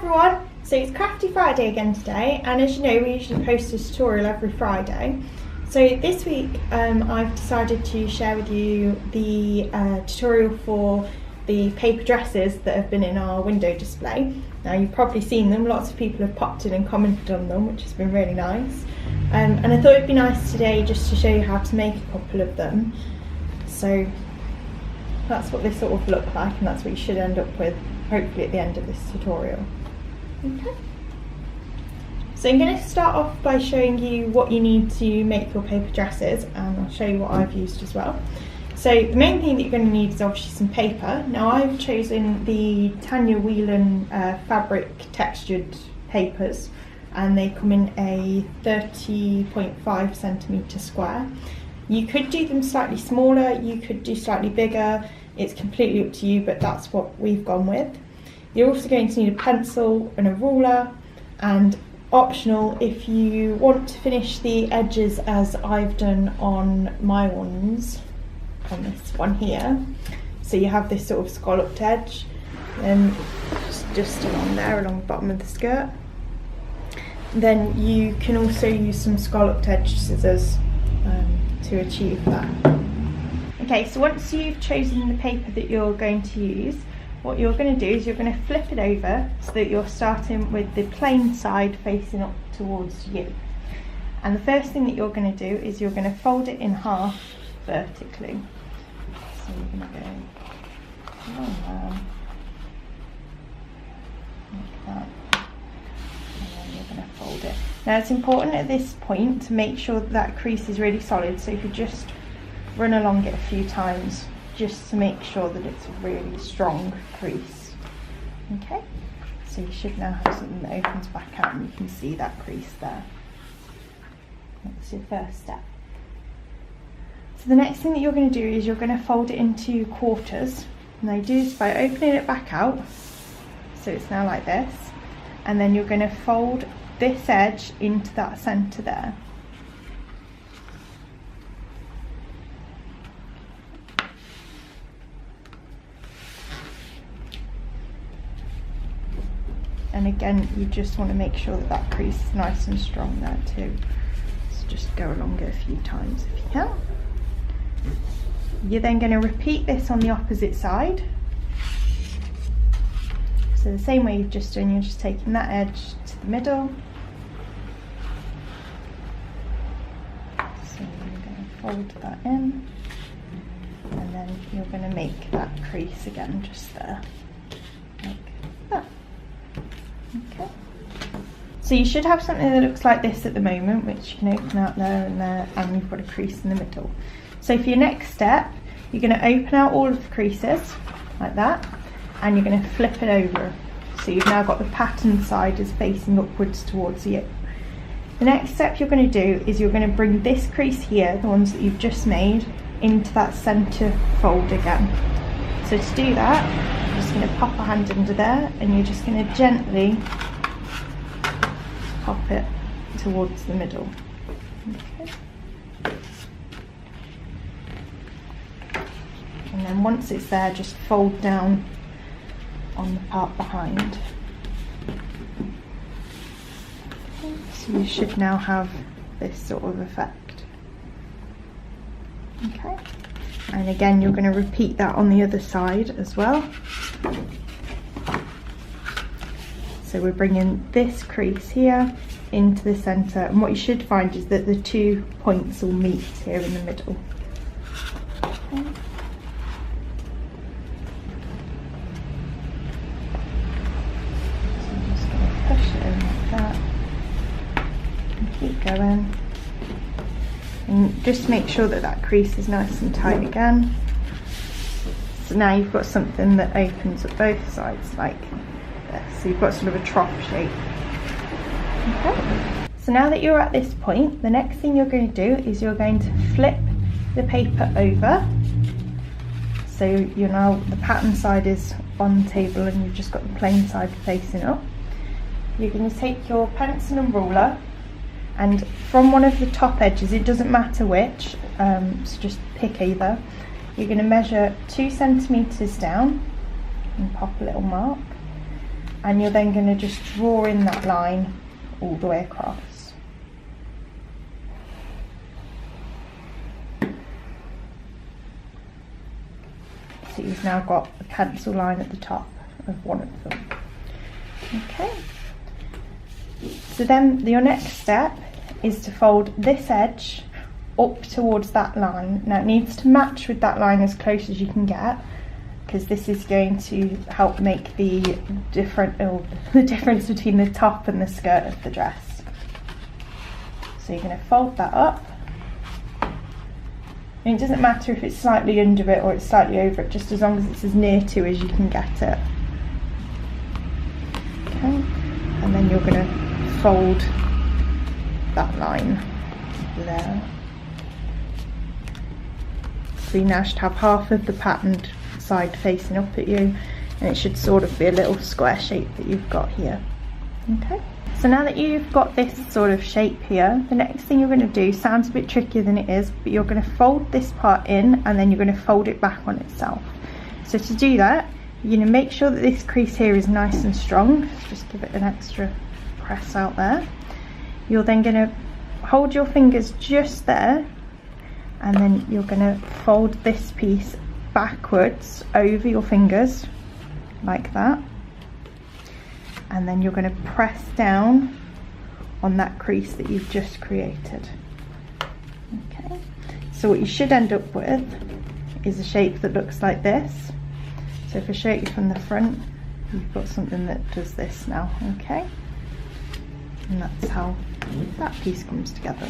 everyone, so it's Crafty Friday again today, and as you know we usually post a tutorial every Friday. So this week I've decided to share with you the tutorial for the paper dresses that have been in our window display. Now you've probably seen them, lots of people have popped in and commented on them, which has been really nice. And I thought it'd be nice today just to show you how to make a couple of them. So that's what they sort of look like, and that's what you should end up with hopefully at the end of this tutorial. Okay. So I'm going to start off by showing you what you need to make your paper dresses, and I'll show you what I've used as well. So the main thing that you're going to need is obviously some paper. Now I've chosen the Tanya Whelan fabric textured papers, and they come in a 30.5 centimetre square. You could do them slightly smaller, you could do slightly bigger, it's completely up to you, but that's what we've gone with. You're also going to need a pencil and a ruler, and optional if you want to finish the edges as I've done on my ones, on this one here. So you have this sort of scalloped edge, and just along there, along the bottom of the skirt. Then you can also use some scalloped edge scissors to achieve that. Okay, so once you've chosen the paper that you're going to use, what you're going to do is you're going to flip it over so that you're starting with the plain side facing up towards you. And the first thing that you're going to do is you're going to fold it in half vertically. So you're going to go along there, like that, and then you're going to fold it. Now it's important at this point to make sure that that crease is really solid, so if you just run along it a few times just to make sure that it's a really strong crease. Okay, so you should now have something that opens back out and you can see that crease there. That's your first step. So the next thing that you're going to do is you're going to fold it into quarters, and I do this by opening it back out, so it's now like this, and then you're going to fold this edge into that centre there. And again, you just want to make sure that that crease is nice and strong there too. So just go along it a few times if you can. You're then going to repeat this on the opposite side. So the same way you've just done, you're just taking that edge to the middle. So you're going to fold that in, and then you're going to make that crease again just there, like that. Okay. So you should have something that looks like this at the moment, which you can open out there and there, and you've got a crease in the middle. So for your next step, you're going to open out all of the creases like that, and you're going to flip it over. So you've now got the pattern side is facing upwards towards you. The next step you're going to do is you're going to bring this crease here, the ones that you've just made, into that centre fold again. So to do that, you're just going to pop a hand under there, and you're just going to gently pop it towards the middle. Okay. And then once it's there, just fold down on the part behind. Okay. So you should now have this sort of effect. Okay. And again, you're going to repeat that on the other side as well. So we're bringing this crease here into the centre, and what you should find is that the 2 points will meet here in the middle. Okay. So I'm just going to push it in like that and keep going. And just make sure that that crease is nice and tight again. So now you've got something that opens up both sides like this. So you've got sort of a trough shape. Okay. So now that you're at this point, the next thing you're going to do is you're going to flip the paper over. So you're now, the pattern side is on the table and you've just got the plain side facing up. You're going to take your pencil and ruler, and from one of the top edges, it doesn't matter which, so just pick either, you're going to measure 2 centimetres down and pop a little mark, and you're then going to just draw in that line all the way across. So you've now got a pencil line at the top of one of them. Okay. So then your next step is to fold this edge up towards that line. Now it needs to match with that line as close as you can get, because this is going to help make the difference between the top and the skirt of the dress. So you're going to fold that up. And it doesn't matter if it's slightly under it or it's slightly over it, just as long as it's as near to as you can get it. Okay, and then you're going to fold that line there. So you now should have half of the patterned side facing up at you, and it should sort of be a little square shape that you've got here. Okay. So now that you've got this sort of shape here, the next thing you're going to do sounds a bit trickier than it is, but you're going to fold this part in and then you're going to fold it back on itself. So to do that, you're going to make sure that this crease here is nice and strong. Just give it an extra press out there. You're then going to hold your fingers just there, and then you're going to fold this piece backwards over your fingers like that. And then you're going to press down on that crease that you've just created. Okay, so what you should end up with is a shape that looks like this. So if I show you from the front, you've got something that does this now. Okay, and that's how that piece comes together.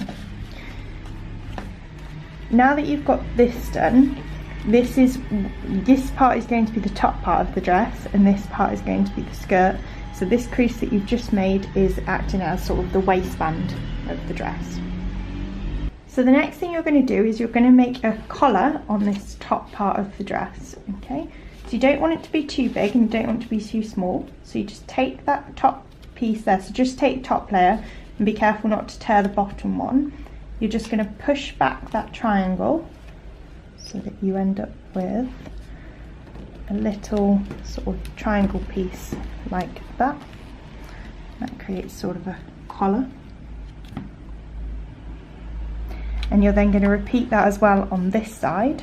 Now that you've got this done, this part is going to be the top part of the dress, and this part is going to be the skirt. So this crease that you've just made is acting as sort of the waistband of the dress. So the next thing you're going to do is you're going to make a collar on this top part of the dress. Okay, so you don't want it to be too big and you don't want it to be too small. So you just take that top piece there, so just take the top layer and be careful not to tear the bottom one. You're just going to push back that triangle so that you end up with a little sort of triangle piece like that. That creates sort of a collar. And you're then going to repeat that as well on this side.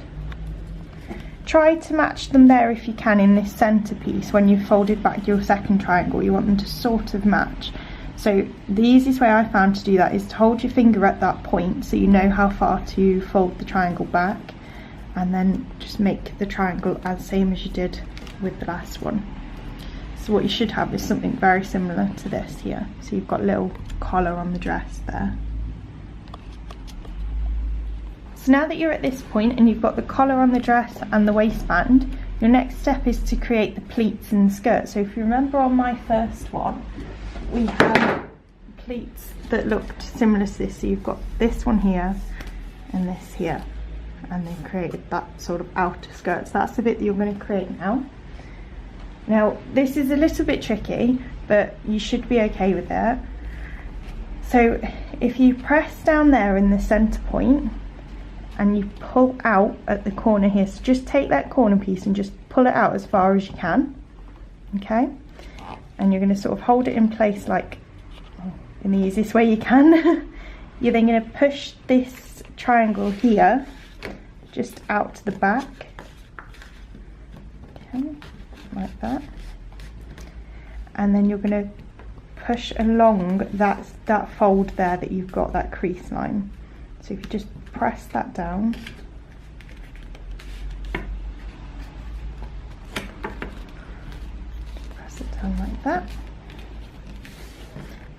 Try to match them there if you can in this centre piece. When you've folded back your second triangle, you want them to sort of match. So the easiest way I found to do that is to hold your finger at that point so you know how far to fold the triangle back, and then just make the triangle as same as you did with the last one. So what you should have is something very similar to this here. So you've got a little collar on the dress there. So now that you're at this point and you've got the collar on the dress and the waistband, your next step is to create the pleats in the skirt. So if you remember on my first one, we had pleats that looked similar to this. So you've got this one here and this here, and they've created that sort of outer skirt. So that's the bit that you're going to create now. Now this is a little bit tricky, but you should be okay with it. So if you press down there in the centre point and you pull out at the corner here, so just take that corner piece and just pull it out as far as you can, okay? And you're going to sort of hold it in place like in the easiest way you can. You're then going to push this triangle here just out to the back, okay, like that. And then you're going to push along that fold there that you've got, that crease line. So if you just press that down, press it down like that,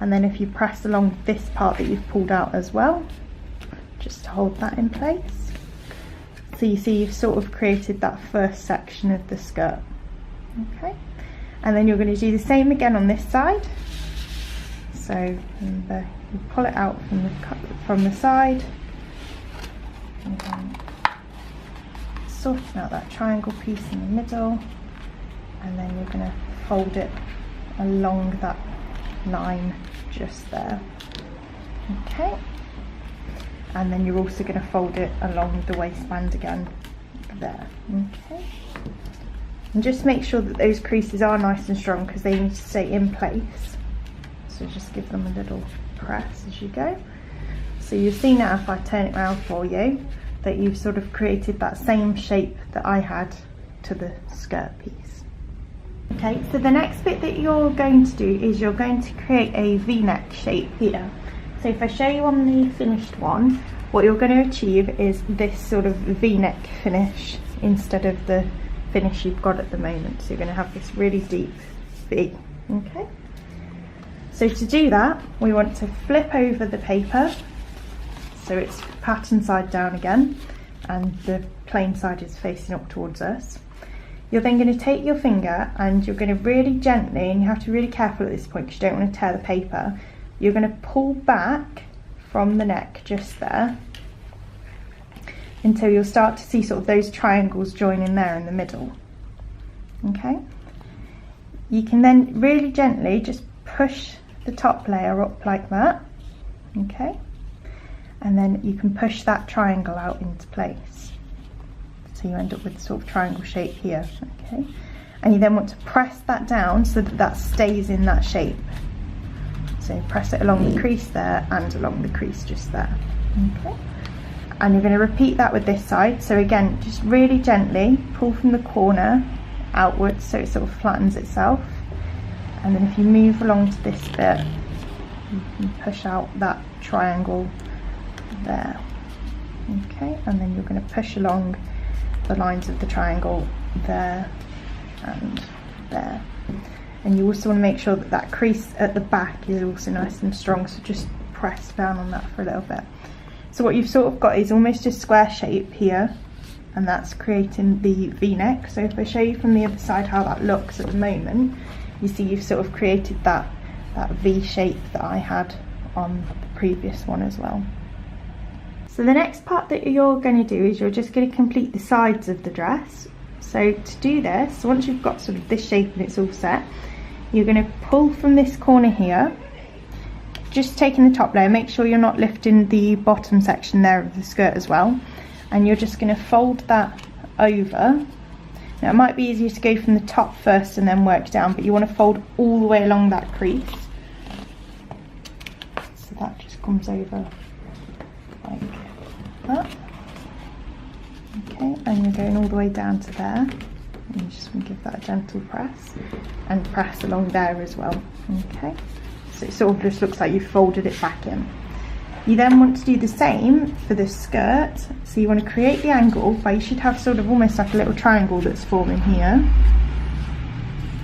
and then if you press along this part that you've pulled out as well, just to hold that in place. So you see you've sort of created that first section of the skirt, okay? And then you're going to do the same again on this side. So remember, you pull it out from the side, and then sorting out that triangle piece in the middle, and then you're going to fold it along that line just there, okay? And then you're also going to fold it along the waistband again there, okay? And just make sure that those creases are nice and strong because they need to stay in place. So just give them a little press as you go. So you'll see now, if I turn it around for you, that you've sort of created that same shape that I had to the skirt piece. Okay, so the next bit that you're going to do is you're going to create a V-neck shape here. So if I show you on the finished one, what you're going to achieve is this sort of V-neck finish instead of the finish you've got at the moment. So you're going to have this really deep V. Okay, so to do that, we want to flip over the paper so it's pattern side down again and the plain side is facing up towards us. You're then going to take your finger and you're going to really gently, and you have to be really careful at this point because you don't want to tear the paper, you're going to pull back from the neck just there until you'll start to see sort of those triangles join in there in the middle. Okay, you can then really gently just push the top layer up like that. Okay, and then you can push that triangle out into place so you end up with a sort of triangle shape here. Okay, and you then want to press that down so that that stays in that shape. So press it along the crease there and along the crease just there. Okay, and you're going to repeat that with this side. So again, just really gently pull from the corner outwards so it sort of flattens itself, and then if you move along to this bit, you can push out that triangle there. Okay, and then you're going to push along the lines of the triangle there and there. And you also want to make sure that that crease at the back is also nice and strong, so just press down on that for a little bit. So what you've sort of got is almost a square shape here, and that's creating the V-neck. So if I show you from the other side how that looks at the moment, you see you've sort of created that V shape that I had on the previous one as well. So the next part that you're going to do is you're just going to complete the sides of the dress. So to do this, once you've got sort of this shape and it's all set, you're going to pull from this corner here, just taking the top layer, make sure you're not lifting the bottom section there of the skirt as well, and you're just going to fold that over. Now it might be easier to go from the top first and then work down, but you want to fold all the way along that crease, so that just comes over like that. Okay, and you're going all the way down to there, and you just want to give that a gentle press and press along there as well. Okay, so it sort of just looks like you've folded it back in. You then want to do the same for the skirt, so you want to create the angle, but you should have sort of almost like a little triangle that's forming here,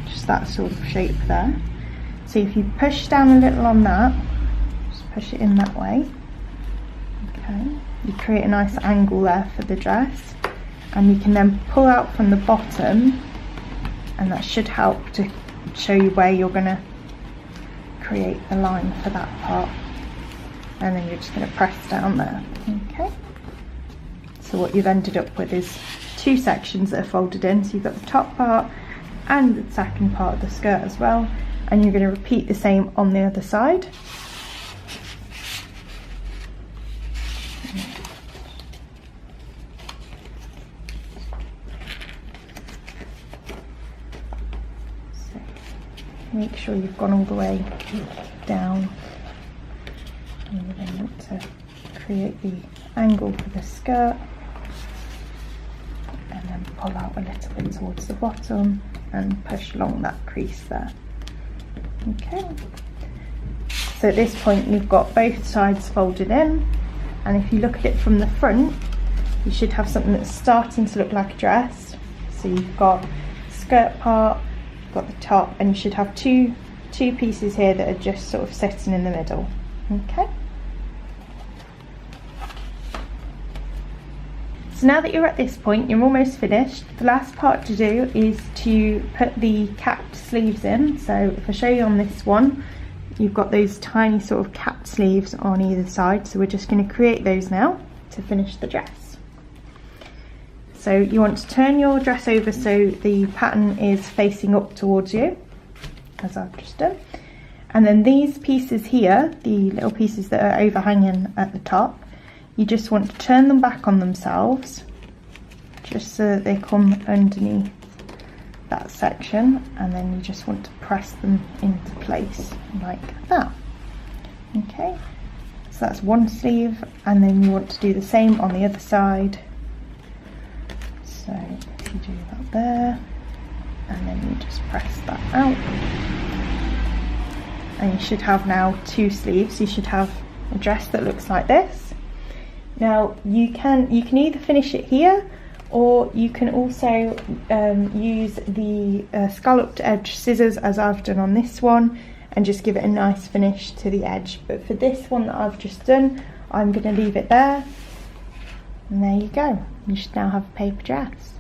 just that sort of shape there. So if you push down a little on that, just push it in that way. Okay, you create a nice angle there for the dress, and you can then pull out from the bottom, and that should help to show you where you're going to create the line for that part, and then you're just going to press down there. Okay, so what you've ended up with is two sections that are folded in, so you've got the top part and the second part of the skirt as well, and you're going to repeat the same on the other side. Make sure you've gone all the way down, and you then want to create the angle for the skirt, and then pull out a little bit towards the bottom and push along that crease there. Okay, so at this point you've got both sides folded in, and if you look at it from the front, you should have something that's starting to look like a dress. So you've got skirt part, got the top, and you should have two pieces here that are just sort of sitting in the middle. Okay, so now that you're at this point, you're almost finished. The last part to do is to put the capped sleeves in. So if I show you on this one, you've got those tiny sort of capped sleeves on either side, so we're just going to create those now to finish the dress. So you want to turn your dress over so the pattern is facing up towards you, as I've just done. And then these pieces here, the little pieces that are overhanging at the top, you just want to turn them back on themselves, just so that they come underneath that section, and then you just want to press them into place like that. Okay, so that's one sleeve, and then you want to do the same on the other side. So if you do that there, and then you just press that out, and you should have now two sleeves. You should have a dress that looks like this. Now you can either finish it here, or you can also use the scalloped edge scissors, as I've done on this one, and just give it a nice finish to the edge. But for this one that I've just done, I'm going to leave it there, and there you go. You should now have a paper dress.